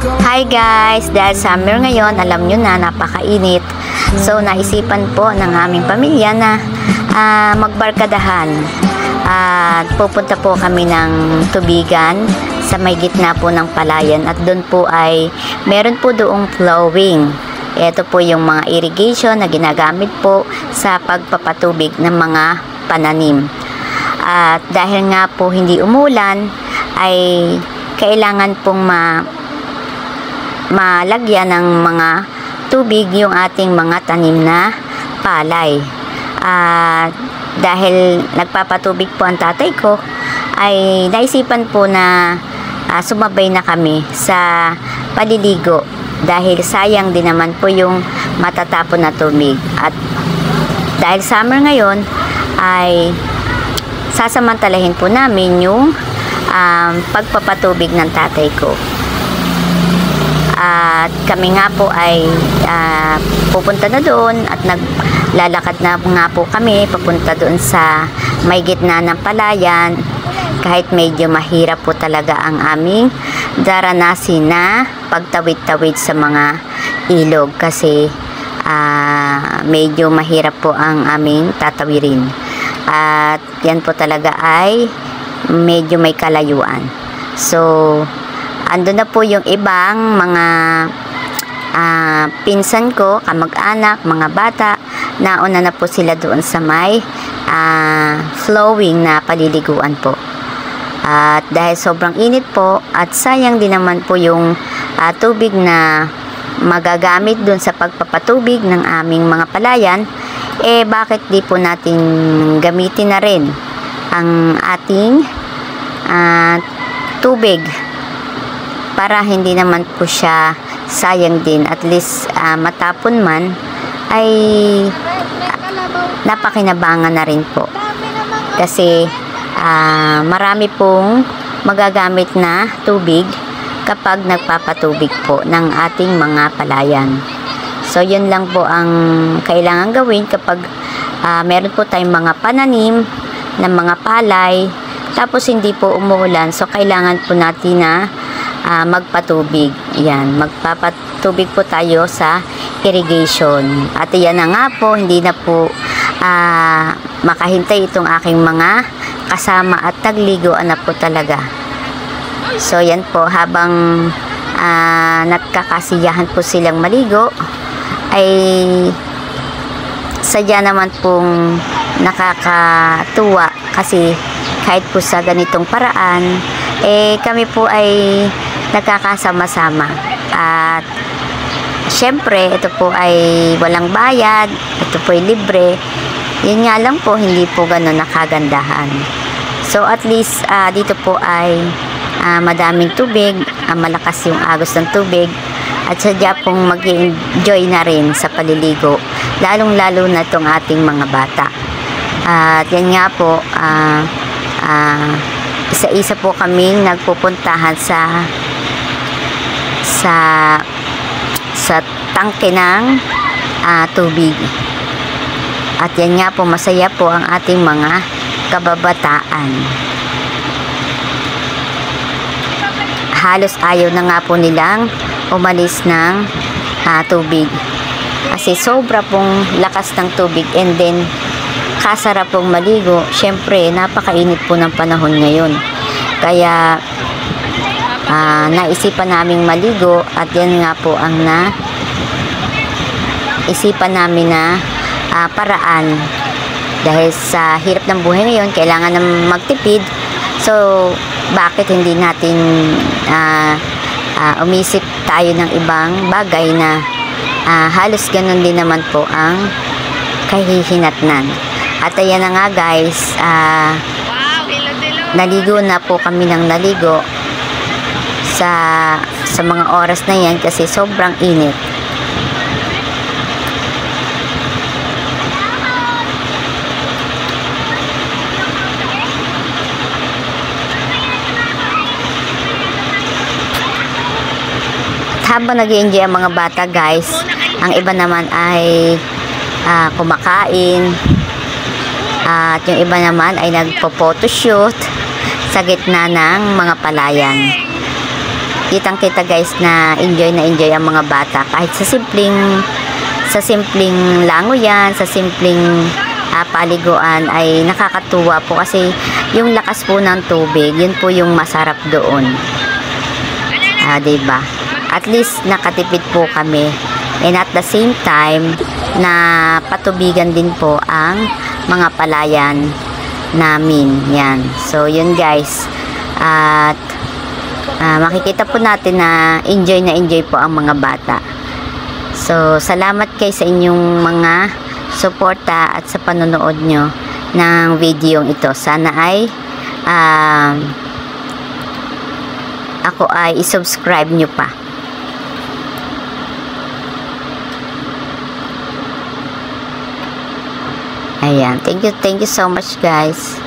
Hi guys! Dahil summer ngayon, alam nyo na, napakainit. So, naisipan po ng aming pamilya na magbarkadahan. At pupunta po kami ng tubigan sa may gitna po ng palayan. At doon po ay meron po doong flowing. Ito po yung mga irrigation na ginagamit po sa pagpapatubig ng mga pananim. At dahil nga po hindi umulan, ay kailangan pong malagyan ng mga tubig yung ating mga tanim na palay. Dahil nagpapatubig po ang tatay ko, ay naisipan po na sumabay na kami sa paliligo. Dahil sayang din naman po yung matatapon na tubig. At dahil summer ngayon, ay sasamantalahin po namin yung pagpapatubig ng tatay ko. At kami nga po ay pupunta na doon at naglalakad na nga po kami papunta doon sa may gitna ng palayan. Kahit medyo mahirap po talaga ang aming daranasin na pagtawid-tawid sa mga ilog kasi medyo mahirap po ang aming tatawirin. At yan po talaga ay medyo may kalayuan. So, ando na po yung ibang mga pinsan ko, kamag-anak, mga bata. Nauna na po sila doon sa may flowing na paliliguan po. At dahil sobrang init po at sayang din naman po yung tubig na magagamit doon sa pagpapatubig ng aming mga palayan, bakit di po natin gamitin na rin ang ating tubig para hindi naman po siya sayang din. At least matapon man ay napakinabangan na rin po kasi marami pong magagamit na tubig kapag nagpapatubig po ng ating mga palayan. So yun lang po ang kailangan gawin kapag meron po tayong mga pananim ng mga palay tapos hindi po umuulan. So kailangan po natin na magpatubig. Yan, magpapatubig po tayo sa irrigation. At yan na nga po, hindi na po makahintay itong aking mga kasama at tagligoan na po talaga. So yan po, habang nagkakasiyahan po silang maligo, ay sadya naman pong nakakatuwa kasi kahit po sa ganitong paraan, kami po ay nagkakasama-sama. At syempre, ito po ay walang bayad, ito po ay libre. Yun nga lang po, hindi po gano'n nakagandahan. So at least dito po ay madaming tubig, malakas yung agos ng tubig, at sadya pong mag-enjoy na rin sa paliligo, lalong-lalo na itong ating mga bata. At yan nga po, isa-isa po kaming nagpupuntahan sa tangke ng tubig. At yan nga po, masaya po ang ating mga kababataan. Halos ayaw na nga po nilang umalis ng tubig. Kasi sobra pong lakas ng tubig, and then kasarap pong maligo. Syempre, napakainit po ng panahon ngayon. Kaya naisipan naming maligo, at yan nga po ang naisipan namin na paraan. Dahil sa hirap ng buhay ngayon, kailangan na magtipid. So, bakit hindi natin umisip tayo ng ibang bagay na halos ganun din naman po ang kahihinatnan. At ayan na nga guys, naligo na po kami ng naligo sa mga oras na yan kasi sobrang init. Habang nag-i-enjoy ang mga bata guys, ang iba naman ay kumakain, at yung iba naman ay nagpo-photoshoot sa gitna ng mga palayan. kitang-kita guys na enjoy ang mga bata kahit sa simpleng lango yan, sa simpleng paliguan ay nakakatuwa po kasi yung lakas po ng tubig, yun po yung masarap doon. Diba? At least nakatipid po kami, and at the same time na patubigan din po ang mga palayan namin yan. So yun guys, at makikita po natin na enjoy po ang mga bata. So salamat kayo sa inyong mga suporta at sa panonood nyo ng video ito. Sana ay ako ay i-subscribe nyo pa. Ayan, thank you so much guys.